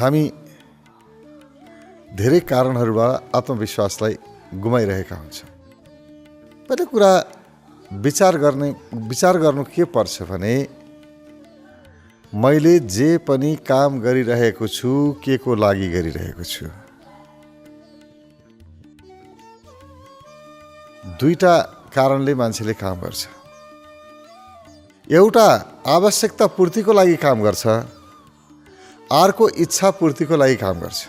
हामी धेरै कारणहरूबाट आत्मविश्वासलाई गुमाइरहेका हुन्छौँ। पहिलो कुरा विचार गर्नु के पर्छ भने मैले जे पनि काम गरिरहेको छु के को लागि गरिरहेको छु। दुईटा कारणले मान्छेले काम गर्छ। एउटा आवश्यकता पूर्तिको लागि काम गर्छ, अर्को इच्छा पूर्तिको लागि काम गर्छ।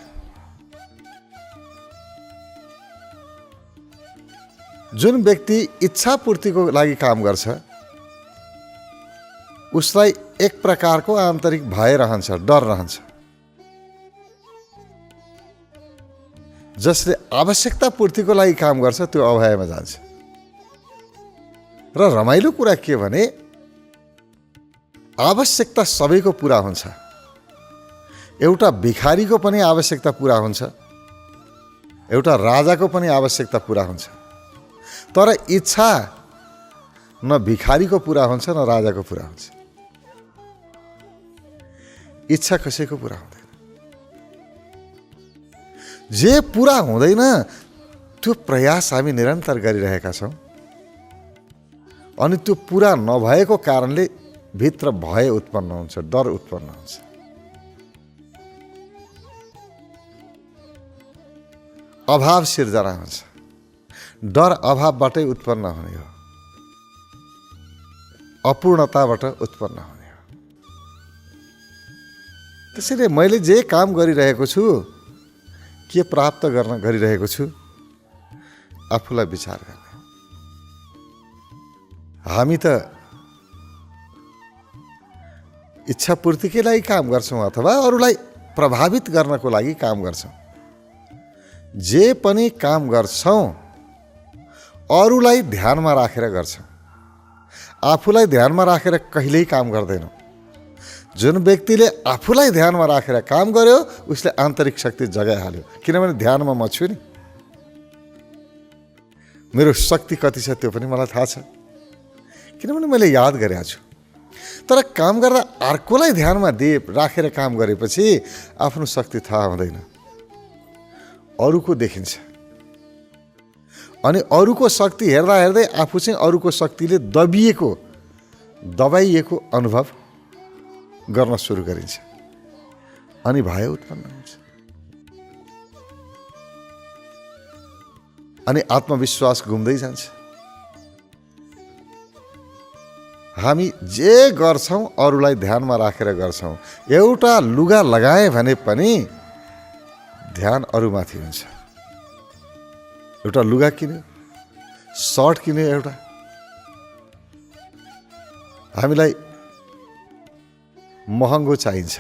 जुन व्यक्ति इच्छा पूर्तिको लागि काम गर्छ उसलाई एक प्रकारको आन्तरिक भय रहन्छ, डर रहन्छ। जसले आवश्यकता पूर्तिको लागि काम गर्छ त्यो अभयमा जान्छ। र रमाइलो कुरा के भने आवश्यकता सबैको पूरा हुन्छ। एउटा भिखारीको पनि आवश्यकता पूरा हुन्छ, एउटा राजाको पनि आवश्यकता पूरा हुन्छ। तर इच्छा न भिखारीको पूरा हुन्छ न राजाको पूरा हुन्छ। इच्छा कसैको पूरा हुँदैन। जे पूरा हुँदैन त्यो प्रयास हामी निरन्तर गरिरहेका छौँ अनि त्यो पूरा नभएको कारणले भित्र भय उत्पन्न हुन्छ, डर उत्पन्न हुन्छ। अभाव सिर्जना हुन्छ। डर अभावबाटै उत्पन्न हुने हो, अपूर्णताबाट उत्पन्न हुने हो। त्यसैले मैले जे काम गरिरहेको छु, के प्राप्त गर्न गरिरहेको छु, आफूलाई विचार गर्ने। हामी त इच्छा पूर्तिकै लागि काम गर्छौँ अथवा अरूलाई प्रभावित गर्नको लागि काम गर्छौँ। जे पनि काम गर्छौँ अरूलाई ध्यानमा राखेर गर्छौँ, आफूलाई ध्यानमा राखेर कहिल्यै काम गर्दैनौँ। जुन व्यक्तिले आफूलाई ध्यानमा राखेर काम गर्यो उसले आन्तरिक शक्ति जगाइहाल्यो। किनभने ध्यानमा म छु नि, मेरो शक्ति कति छ त्यो पनि मलाई थाहा छ, किनभने मैले याद गरेको छु। तर काम गर्दा अर्कोलाई ध्यानमा राखेर काम गरेपछि आफ्नो शक्ति थाहा हुँदैन, अरूको देखिन्छ। अनि अरूको शक्ति हेर्दा हेर्दै आफू चाहिँ अरूको शक्तिले दबाइएको अनुभव गर्न सुरु गरिन्छ अनि भय उत्पन्न हुन्छ। अनि आत्मविश्वास गुम्दै जान्छ। हामी जे गर्छौँ अरूलाई ध्यानमा राखेर गर्छौँ। एउटा लुगा लगाए भने पनि ध्यान अरूमाथि हुन्छ। एउटा लुगा किन्यो, सर्ट किन्यो, एउटा हामीलाई महँगो चाहिन्छ,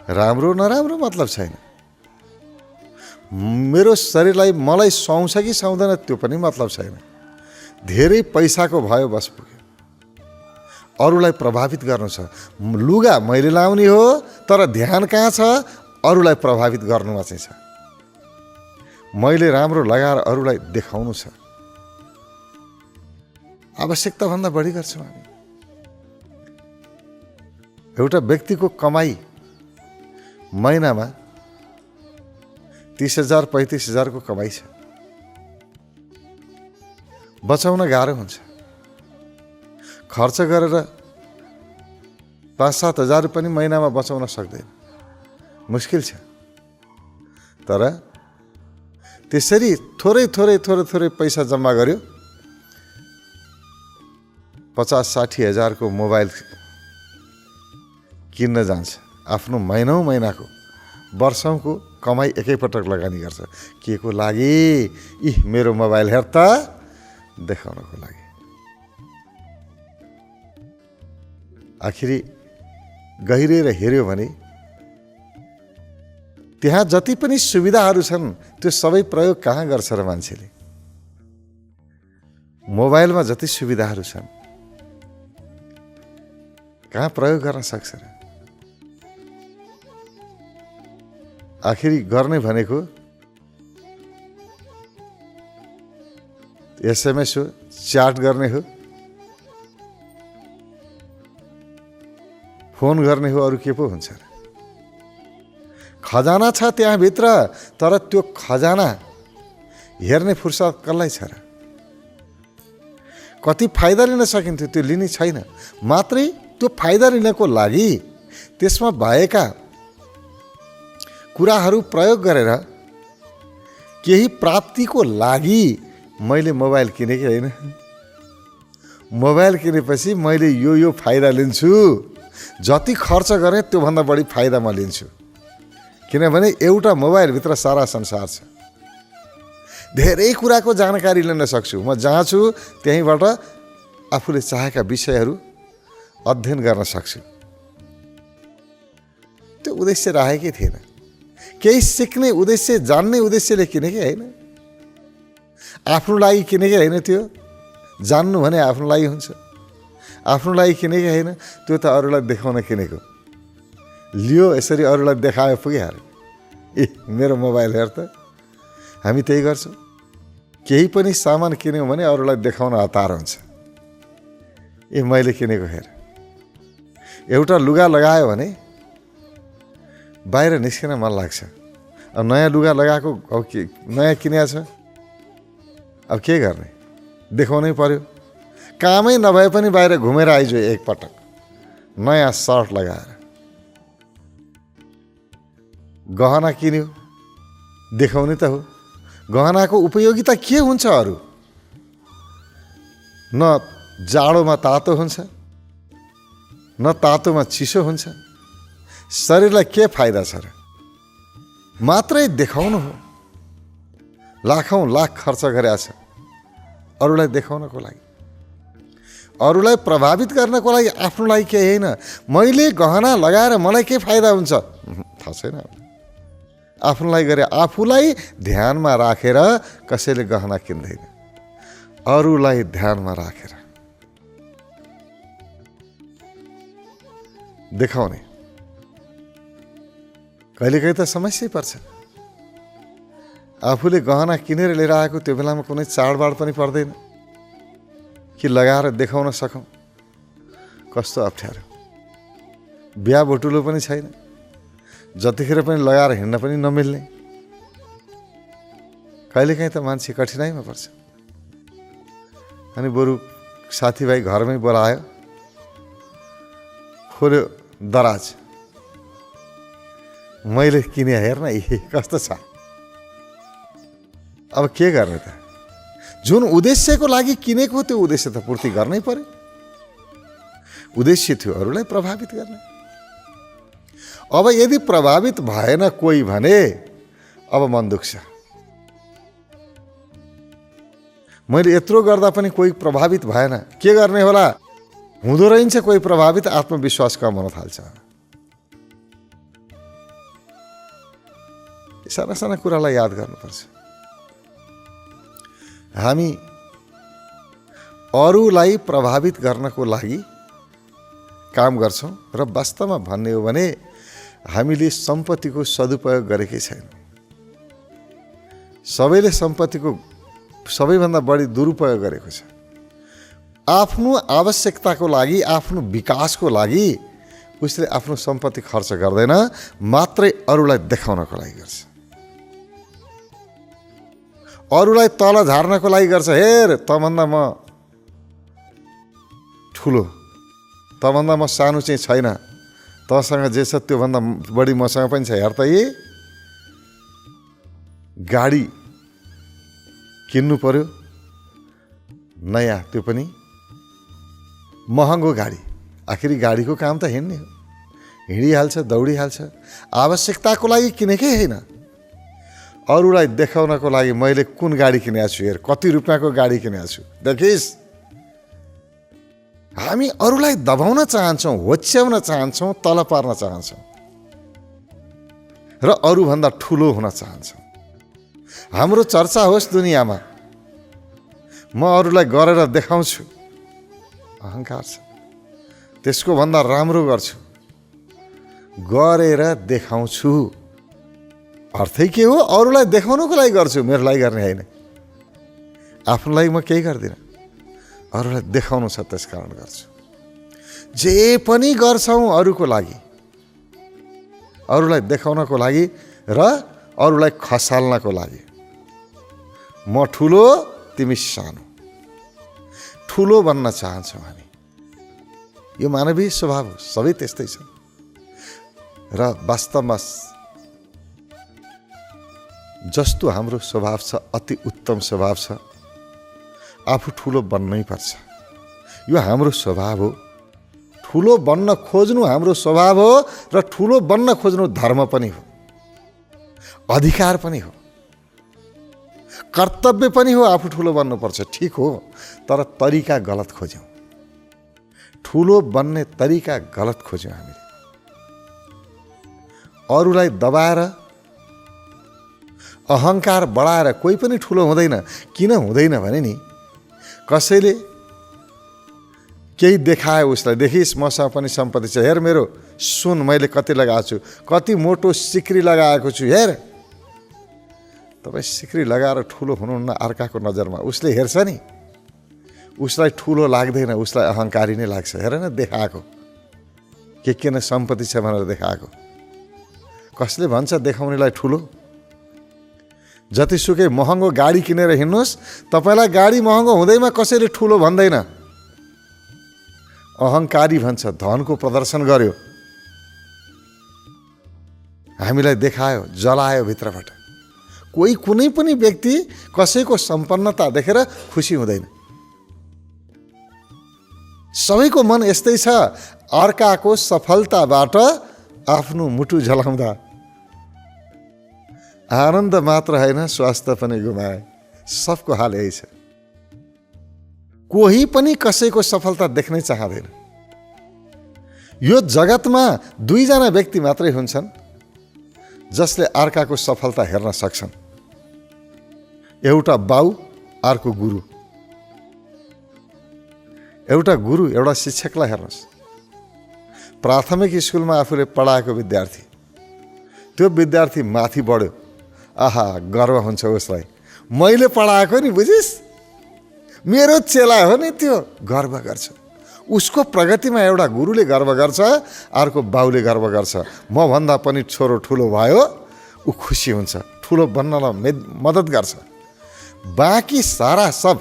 राम्रो नराम्रो मतलब छैन। मेरो शरीरलाई मलाई सुहाउँछ कि सुहाउँदैन त्यो पनि मतलब छैन। धेरै पैसाको भयो बस पुग्यो। अरूलाई प्रभावित गर्नु छ। लुगा मैले लाउने हो तर ध्यान कहाँ छ? अरूलाई प्रभावित गर्नुमा चाहिँ छ। मैले राम्रो लगाएर अरूलाई देखाउनु छ। आवश्यकताभन्दा बढी गर्छौँ हामी। एउटा व्यक्तिको कमाई महिनामा 30,000 35,000 को कमाई छ। बचाउन गाह्रो हुन्छ। खर्च गरेर 5-7 हजार पनि महिनामा बचाउन सक्दैन, मुस्किल छ। तर त्यसरी थोरै पैसा जम्मा गर्यो, 50-60 हजार को मोबाइल किन्न जान्छ। आफ्नो महिनाको वर्षौंको कमाई एकैपटक लगानी गर्छ। के को लागि? मेरो मोबाइल हेर त देखाउनको लागि। आखिरी गहिरेर हेर्यो भने त्यहाँ जति पनि सुविधाहरू छन् त्यो सबै प्रयोग कहाँ गर्छ र मान्छेले? मोबाइलमा जति सुविधाहरू छन् कहाँ प्रयोग गर्न सक्छ र? आखिरी गर्ने भनेको एसएमएस हो, च्याट गर्ने हो, फोन गर्ने हो, अरू के पो हुन्छ र? खजाना छ त्यहाँभित्र, तर त्यो खजाना हेर्ने फुर्सद कसलाई छ र? कति फाइदा लिन सकिन्थ्यो त्यो लिने छैन। मात्रै त्यो फाइदा लिनको लागि त्यसमा भएका कुराहरू प्रयोग गरेर केही प्राप्तिको लागि मैले मोबाइल किनेँ कि होइन? मोबाइल किनेपछि मैले यो फाइदा लिन्छु, जति खर्च गरेँ त्योभन्दा बढी फाइदा म लिन्छु। किनभने एउटा मोबाइलभित्र सारा संसार छ। धेरै कुराको जानकारी लिन सक्छु। म जहाँ छु त्यहीँबाट आफूले चाहेका विषयहरू अध्ययन गर्न सक्छु। त्यो उद्देश्य राखेकै थिएन। केही सिक्ने उद्देश्य, जान्ने उद्देश्यले किनेकै होइन। आफ्नो लागि किनेकै होइन। त्यो जान्नु भने आफ्नो लागि हुन्छ। आफ्नो लागि किनेकै होइन, त्यो त अरूलाई देखाउन किनेको। लियो यसरी अरूलाई देखायो पुगिहाल्यो। ए मेरो मोबाइल हेर त। हामी त्यही गर्छौँ। केही पनि सामान किन्यौँ भने अरूलाई देखाउन हतार हुन्छ। ए मैले किनेको हेर। एउटा लुगा लगायो भने बाहिर निस्किन मन लाग्छ। अब नयाँ लुगा लगाएको, अब के नयाँ किनेको छ, अब के गर्ने? देखाउनै पर्यो। कामै नभए पनि बाहिर घुमेर आइजो एकपटक नयाँ सर्ट लगाएर। गहना किन्यो, देखाउने त हो। गहनाको उपयोगिता के हुन्छ? अरू न जाडोमा तातो हुन्छ, न तातोमा चिसो हुन्छ। शरीरलाई के फाइदा छ र? मात्रै देखाउनु हो। लाखौं लाख खर्च गरेका छ अरूलाई देखाउनको लागि, अरूलाई प्रभावित गर्नको लागि। आफ्नो लागि केही होइन। मैले गहना लगाएर मलाई के फाइदा हुन्छ थाहा छैन। आफ्नो लागि गरे, आफूलाई ध्यानमा राखेर कसैले गहना किन्दैन। अरूलाई ध्यानमा राखेर देखाउने। कहिलेकाहीँ त समस्या पर्छ। आफूले गहना किनेर लिएर आएको त्यो बेलामा कुनै चाडबाड पनि पर्दैन कि लगाएर देखाउन सकौँ। कस्तो अप्ठ्यारो। बिहा बटुलो पनि छैन, जतिखेर पनि लगाएर हिँड्न पनि नमिल्ने। कहिलेकाहीँ त मान्छे कठिनाइमा पर्छ। अनि बरु साथीभाइ घरमै बोलायो, खोल्यो दराज, मैले किने हेर्न कस्तो छ। अब के गर्ने त? जुन उद्देश्यको लागि किनेको त्यो उद्देश्य त पूर्ति गर्नै पर्यो। उद्देश्य थियो अरूलाई प्रभावित गर्ने। अब यदि प्रभावित भएन कोही भने अब मन दुख्छ। मैले यत्रो गर्दा पनि कोही प्रभावित भएन, के गर्ने होला? हुँदो रहेछ कोही प्रभावित, आत्मविश्वास कम हुन थाल्छ। साना साना कुरालाई याद गर्नुपर्छ। हामी अरूलाई प्रभावित गर्नको लागि काम गर्छौँ र वास्तवमा भन्ने हो भने हामीले सम्पत्तिको सदुपयोग गरेकै छैन। सबैले सम्पत्तिको सबैभन्दा बढी दुरुपयोग गरेको छ। आफ्नो आवश्यकताको लागि, आफ्नो विकासको लागि उसले आफ्नो सम्पत्ति खर्च गर्दैन, मात्रै अरूलाई देखाउनको लागि गर्छ। अरूलाई तल झार्नको लागि गर्छ। हेर तभन्दा म ठुलो, तभन्दा म सानो चाहिँ छैन, तसँग जे छ त्योभन्दा बढी मसँग पनि छ। हेर त ए गाडी किन्नु पर्यो नयाँ, त्यो पनि महँगो गाडी। आखिरी गाडीको काम त हिँड्ने हो, हिँडिहाल्छ, दौडिहाल्छ। आवश्यकताको लागि किनेकै होइन, अरूलाई देखाउनको लागि मैले कुन गाडी किनेको छु, हेर कति रुपियाँको गाडी किनेको छु देखिस्। हामी अरूलाई दबाउन चाहन्छौँ, होच्याउन चाहन्छौँ, तल पार्न चाहन्छौँ र अरूभन्दा ठुलो हुन चाहन्छौँ। हाम्रो चर्चा होस् दुनियाँमा, म अरूलाई गरेर देखाउँछु, अहङ्कार छ। त्यसको भन्दा राम्रो गर्छु, गरेर देखाउँछु। अर्थै के हो? अरूलाई देखाउनको लागि गर्छु, मेरो लागि गर्ने होइन। आफ्नो लागि म केही गर्दिनँ, अरूलाई देखाउनु छ त्यस कारण गर्छु। जे पनि गर्छौँ अरूको लागि, अरूलाई देखाउनको लागि र अरूलाई खसाल्नको लागि। म ठुलो तिमी सानो, ठुलो बन्न चाहन्छौँ हामी। यो मानवीय स्वभाव हो, सबै त्यस्तै छ। र वास्तवमा जस्तो हाम्रो स्वभाव छ, अति उत्तम स्वभाव छ, आफू ठुलो बन्नै पर्छ। यो हाम्रो स्वभाव हो। ठुलो बन्न खोज्नु हाम्रो स्वभाव हो र ठुलो बन्न खोज्नु धर्म पनि हो, अधिकार पनि हो, कर्तव्य पनि हो। आफू ठुलो बन्नुपर्छ, ठिक हो, तर तरिका गलत खोज्यौँ। ठुलो बन्ने तरिका गलत खोज्यौँ हामीले। अरूलाई दबाएर, अहङ्कार बढाएर कोही पनि ठुलो हुँदैन। किन हुँदैन भने नि, कसैले केही देखायो उसलाई, देखिस् मसँग पनि सम्पत्ति छ, हेर मेरो सुन मैले कति लगाएको छु, कति मोटो सिक्री लगाएको छु, हेर। तपाईँ सिक्री लगाएर ठुलो हुनुहुन्न अर्काको नजरमा, उसले हेर्छ नि, उसलाई ठुलो लाग्दैन, उसलाई अहङ्कारी नै लाग्छ। हेर न, देखाएको के किन सम्पत्ति छ भनेर देखाएको। कसले भन्छ देखाउनेलाई ठुलो? जतिसुकै महँगो गाडी किनेर हिँड्नुहोस्, तपाईँलाई गाडी महँगो हुँदैमा कसैले ठुलो भन्दैन। अहङ्कारी भन्छ, धनको प्रदर्शन गर्यो, हामीलाई देखायो, जलायो भित्रबाट। कोही कुनै पनि व्यक्ति कसैको सम्पन्नता देखेर खुसी हुँदैन। सबैको मन यस्तै छ, अर्काको सफलताबाट आफ्नो मुटु जलाउँदा आनन्द मात्र होइन, स्वास्थ्य पनि गुमाए। सबको हाल यही छ। कोही पनि कसैको सफलता देख्नै चाहँदैन। यो जगतमा दुईजना व्यक्ति मात्रै हुन्छन् जसले अर्काको सफलता हेर्न सक्छन्। एउटा बाउ, अर्को गुरु। एउटा गुरु, एउटा शिक्षकलाई हेर्नुहोस्। प्राथमिक स्कुलमा आफूले पढाएको विद्यार्थी, त्यो विद्यार्थी माथि बढ्यो, आहा गर्व हुन्छ उसलाई, मैले पढाएको नि, बुझिस्, मेरो चेला हो नि, त्यो गर्व गर्छ। उसको प्रगतिमा एउटा गुरुले गर्व गर्छ, अर्को बाउले गर्व गर्छ। म भन्दा पनि छोरो ठुलो भयो, ऊ खुसी हुन्छ, ठुलो बन्नलाई मद्दत गर्छ। बाँकी सारा सब,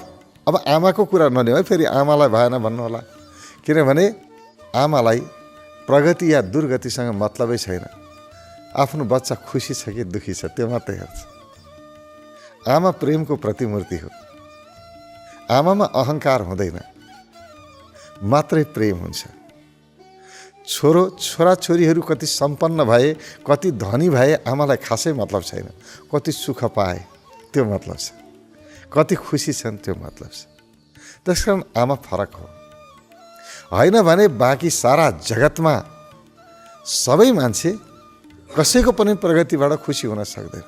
अब आमाको कुरा नलिउँ है, फेरि आमालाई भएन भन्नु होला, किनभने आमालाई प्रगति या दुर्गतिसँग मतलबै छैन। आफ्नो बच्चा खुसी छ कि दुखी छ त्यो मात्रै हेर्छ। आमा प्रेमको प्रतिमूर्ति हो। आमामा अहङ्कार हुँदैन, मात्रै प्रेम हुन्छ। छोराछोरीहरू कति सम्पन्न भए, कति धनी भए, आमालाई खासै मतलब छैन। कति सुख पाए त्यो मतलब छ, कति खुसी छन् त्यो मतलब छ। त्यसकारण आमा फरक हो। होइन भने बाँकी सारा जगतमा सबै मान्छे कसैको पनि प्रगतिबाट खुसी हुन सक्दैन।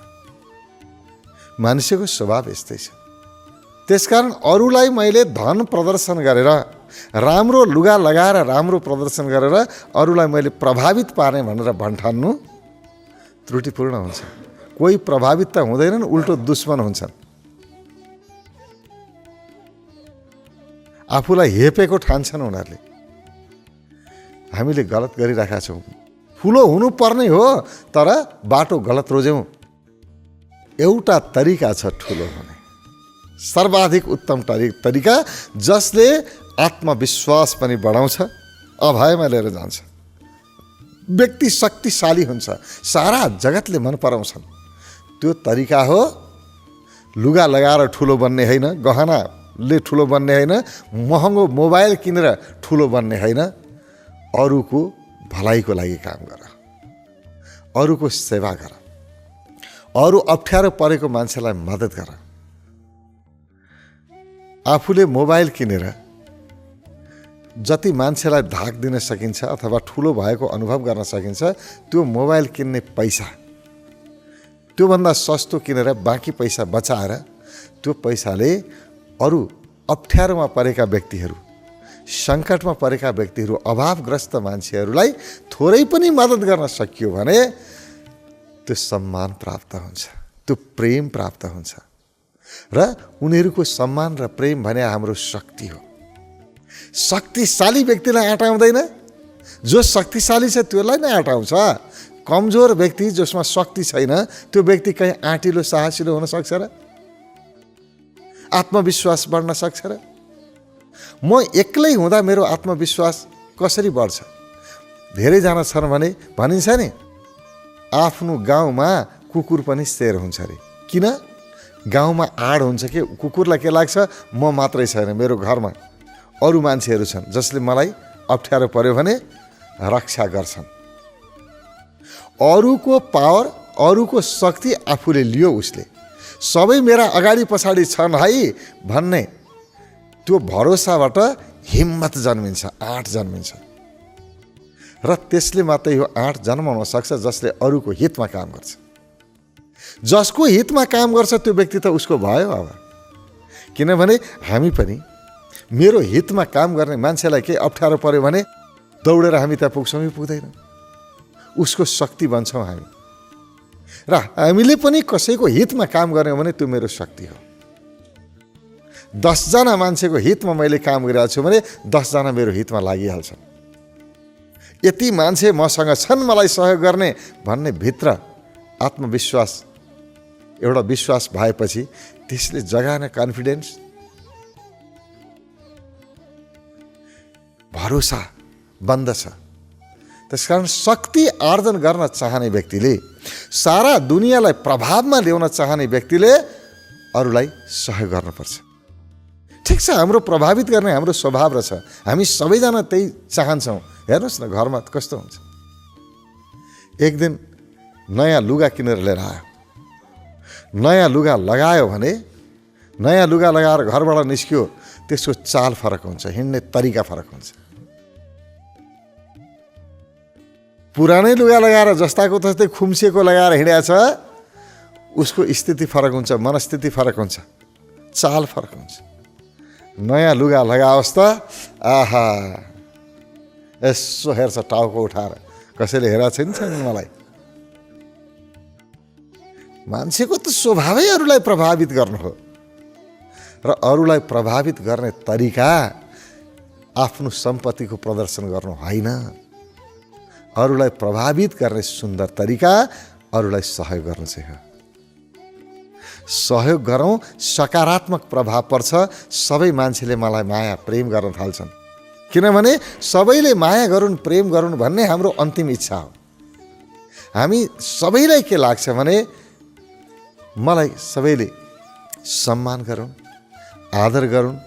मान्छेको स्वभाव यस्तै छ। त्यसकारण अरूलाई मैले धन प्रदर्शन गरेर, राम्रो लुगा लगाएर, राम्रो प्रदर्शन गरेर अरूलाई मैले प्रभावित पार्ने भनेर भन्ठान्नु त्रुटिपूर्ण हुन्छ। कोही प्रभावित त हुँदैनन्, उल्टो दुश्मन हुन्छन्। आफूलाई हेपेको ठान्छन् उनीहरूले। हामीले गलत गरिरहेका छौँ। ठुलो हुनुपर्ने हो, तर बाटो गलत रोज्यौँ। एउटा तरिका छ ठुलो हुने, सर्वाधिक उत्तम तरिका, जसले आत्मविश्वास पनि बढाउँछ, अभयमा लिएर जान्छ। व्यक्ति शक्तिशाली हुन्छ, सारा जगतले मन पराउँछन्। त्यो तरिका हो लुगा लगाएर ठुलो बन्ने होइन, गहनाले ठुलो बन्ने होइन, महँगो मोबाइल किनेर ठुलो बन्ने होइन। अरूको भलाइको लागि काम गर, अरूको सेवा गर, अरू अप्ठ्यारो परेको मान्छेलाई मद्दत गर। आफूले मोबाइल किनेर जति मान्छेलाई धाक दिन सकिन्छ अथवा ठुलो भएको अनुभव गर्न सकिन्छ, त्यो मोबाइल किन्ने पैसा, त्योभन्दा सस्तो किनेर बाँकी पैसा बचाएर त्यो पैसाले अरू अप्ठ्यारोमा परेका व्यक्तिहरू, सङ्कटमा परेका व्यक्तिहरू, अभावग्रस्त मान्छेहरूलाई थोरै पनि मद्दत गर्न सकियो भने त्यो सम्मान प्राप्त हुन्छ, त्यो प्रेम प्राप्त हुन्छ। र उनीहरूको सम्मान र प्रेम भने हाम्रो शक्ति हो। शक्तिशाली व्यक्तिलाई आँटाउँदैन, जो शक्तिशाली छ त्यसलाई नै आँटाउँछ। कमजोर व्यक्ति जसमा शक्ति छैन त्यो व्यक्ति कहीँ आँटिलो साहसिलो हुन सक्छ र? आत्मविश्वास बढ्न सक्छ र? म एक्लै हुँदा मेरो आत्मविश्वास कसरी बढ्छ? धेरैजना छन् भने भनिन्छ नि आफ्नो गाउँमा कुकुर पनि शेर हुन्छ अरे। किन? गाउँमा आड हुन्छ कि कुकुरलाई के लाग्छ, म मात्रै छैन, मेरो घरमा अरू मान्छेहरू छन् जसले मलाई अप्ठ्यारो पर्यो भने रक्षा गर्छन्। अरूको पावर, अरूको शक्ति आफूले लियो, उसले सबै मेरा अगाडि पछाडि छन् है भन्ने त्यो भरोसाबाट हिम्मत जन्मिन्छ, आँट जन्मिन्छ। र त्यसले मात्रै यो आँट जन्माउन सक्छ जसले अरूको हितमा काम गर्छ। जसको हितमा काम गर्छ त्यो व्यक्ति त उसको भयो अब। किनभने हामी पनि मेरो हितमा काम गर्ने मान्छेलाई केही अप्ठ्यारो पर्यो भने दौडेर हामी त्यहाँ पुग्छौँ कि पुग्दैन? उसको शक्ति बन्छौँ हामी। र हामीले पनि कसैको हितमा काम गर्यौँ भने त्यो मेरो शक्ति हो। 10 जना मान्छेको हितमा मैले काम गरिरहेको छु भने 10 जना मेरो हितमा लागिहाल्छन्। यति मान्छे मसँग छन् मलाई सहयोग गर्ने भन्ने भित्र आत्मविश्वास, एउटा विश्वास भएपछि त्यसले जगाउने कन्फिडेन्स, भरोसा बन्दछ। त्यसकारण शक्ति आर्जन गर्न चाहने व्यक्तिले, सारा दुनियाँलाई प्रभावमा ल्याउन चाहने व्यक्तिले अरूलाई सहयोग गर्नुपर्छ। ठिक छ, हाम्रो प्रभावित गर्ने हाम्रो स्वभाव रहेछ, हामी सबैजना त्यही चाहन्छौँ। हेर्नुहोस् न घरमा कस्तो हुन्छ, एक दिन नयाँ लुगा किनेर लिएर आयो, नयाँ लुगा लगायो भने, नयाँ लुगा लगाएर घरबाट निस्क्यो, त्यसको चाल फरक हुन्छ, हिँड्ने तरिका फरक हुन्छ। पुरानै लुगा लगाएर जस्ताको तस्तै खुम्सिएको लगाएर हिँडेको छ, उसको स्थिति फरक हुन्छ, मनस्थिति फरक हुन्छ, चाल फरक हुन्छ। नयाँ लुगा लगाओस् त आहा यसो हेर्छ टाउको उठाएर, कसैले हेरेको छैन मलाई। मान्छेको त स्वभावै अरूलाई प्रभावित गर्नु हो। र अरूलाई प्रभावित गर्ने तरिका आफ्नो सम्पत्तिको प्रदर्शन गर्नु होइन। अरूलाई प्रभावित गर्ने सुन्दर तरिका अरूलाई सहयोग गर्नु चाहिँ हो। सहयोग गरौँ, सकारात्मक प्रभाव पर्छ, सबै मान्छेले मलाई माया प्रेम गर्न थाल्छन्। किनभने सबैले माया गरून्, प्रेम गरून् भन्ने हाम्रो अन्तिम इच्छा हो। हामी सबैलाई के लाग्छ भने मलाई सबैले सम्मान गरून्, आदर गरून्,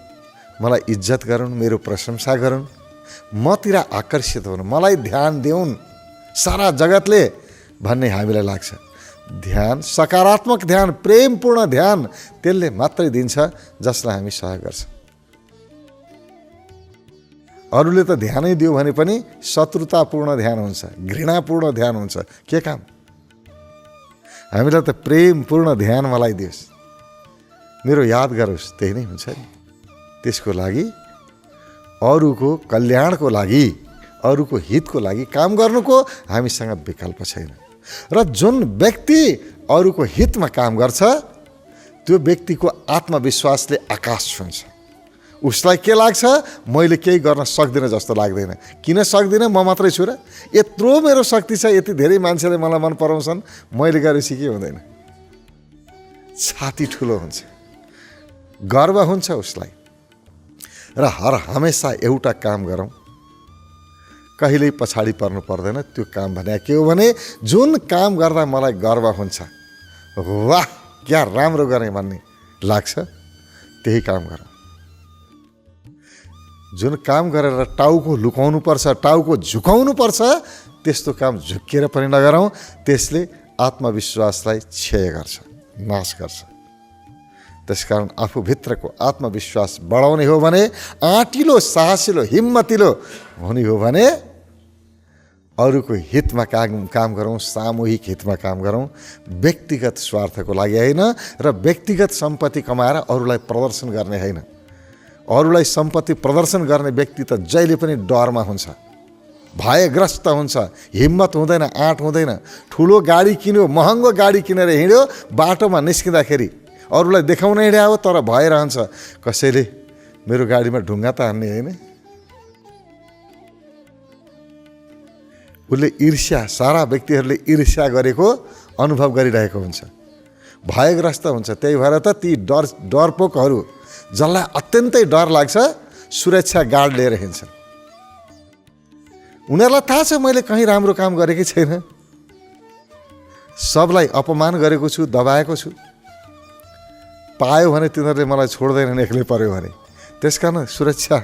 मलाई इज्जत गरून्, मेरो प्रशंसा गरून्, मतिर आकर्षित हुन्, मलाई ध्यान देऊन् सारा जगतले भन्ने हामीलाई लाग्छ। ध्यान, सकारात्मक ध्यान, प्रेमपूर्ण ध्यान त्यसले मात्रै दिन्छ जसलाई हामी सहयोग गर्छ। अरूले त ध्यानै दियो भने पनि शत्रुतापूर्ण ध्यान हुन्छ, घृणापूर्ण ध्यान हुन्छ, के काम? हामीलाई त प्रेमपूर्ण ध्यान मलाई दियोस्, मेरो याद गरोस्, त्यही नै हुन्छ नि। त्यसको लागि अरूको कल्याणको लागि, अरूको हितको लागि काम गर्नुको हामीसँग विकल्प छैन। र जुन व्यक्ति अरूको हितमा काम गर्छ त्यो व्यक्तिको आत्मविश्वासले आकाश छुन्छ। उसलाई के लाग्छ, मैले केही गर्न सक्दिनँ जस्तो लाग्दैन। किन सक्दिनँ? म मात्रै छु र, यत्रो मेरो शक्ति छ, यति धेरै मान्छेले मलाई मन पराउँछन्, मैले गरेपछि के हुँदैन? छाती ठुलो हुन्छ, गर्व हुन्छ उसलाई। र हर हमेसा एउटा काम गरौँ, कहिल्यै पछाडि पर्नु पर्दैन। त्यो काम भने के हो भने जुन काम गर्दा मलाई गर्व हुन्छ, वाह क्या राम्रो गरेँ भन्ने लाग्छ, त्यही काम गरौँ। जुन काम गरेर टाउको लुकाउनु पर्छ, टाउको झुकाउनु पर्छ, त्यस्तो काम झुक्किएर पनि नगरौँ। त्यसले आत्मविश्वासलाई क्षय गर्छ, नाश गर्छ। त्यसकारण आफूभित्रको आत्मविश्वास बढाउने हो भने, आँटिलो साहसिलो हिम्मतिलो हुने हो भने अरूको हितमा काम गरौँ, सामूहिक हितमा काम गरौँ, व्यक्तिगत स्वार्थको लागि होइन। र व्यक्तिगत सम्पत्ति कमाएर अरूलाई प्रदर्शन गर्ने होइन। अरूलाई सम्पत्ति प्रदर्शन गर्ने व्यक्ति त जहिले पनि डरमा हुन्छ, भयग्रस्त हुन्छ, हिम्मत हुँदैन, आँट हुँदैन। ठुलो गाडी किन्यो, महँगो गाडी किनेर हिँड्यो, बाटोमा निस्किँदाखेरि अरूलाई देखाउन हिँड्या हो, तर भय रहन्छ कसैले मेरो गाडीमा ढुङ्गा त हान्ने होइन। उसले ईर्ष्या, सारा व्यक्तिहरूले ईर्ष्या गरेको अनुभव गरिरहेको हुन्छ, भयग्रस्त हुन्छ। त्यही भएर त ती डरपोकहरू जसलाई अत्यन्तै डर लाग्छ सुरक्षा गार्ड लिएर हिँड्छन्। उनीहरूलाई थाहा छ मैले कहीँ राम्रो काम गरेकै छैन, सबलाई अपमान गरेको छु, दबाएको छु, पायो भने तिनीहरूले मलाई छोड्दैनन् एक्लै पर्यो भने। त्यसकारण सुरक्षा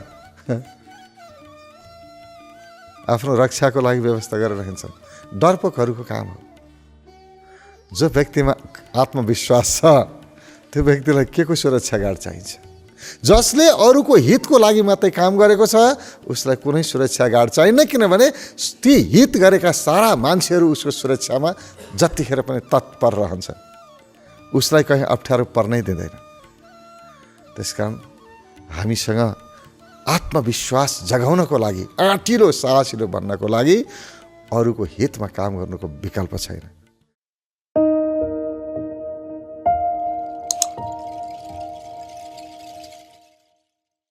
आफ्नो रक्षाको लागि व्यवस्था गरेर हिँड्छन्। डरपोकहरूको काम हो। जो व्यक्तिमा आत्मविश्वास छ त्यो व्यक्तिलाई के को सुरक्षा गार्ड चाहिन्छ? जसले अरूको हितको लागि मात्रै काम गरेको छ उसलाई कुनै सुरक्षा गार्ड चाहिन्न, किनभने ती हित गरेका सारा मान्छेहरू उसको सुरक्षामा जतिखेर पनि तत्पर रहन्छ, उसलाई कहीँ अप्ठ्यारो पर्नै दिँदैन। त्यसकारण हामीसँग आत्मविश्वास जगाउनको लागि, आँटिलो साहसिलो बन्नको लागि अरूको हितमा काम गर्नुको विकल्प छैन।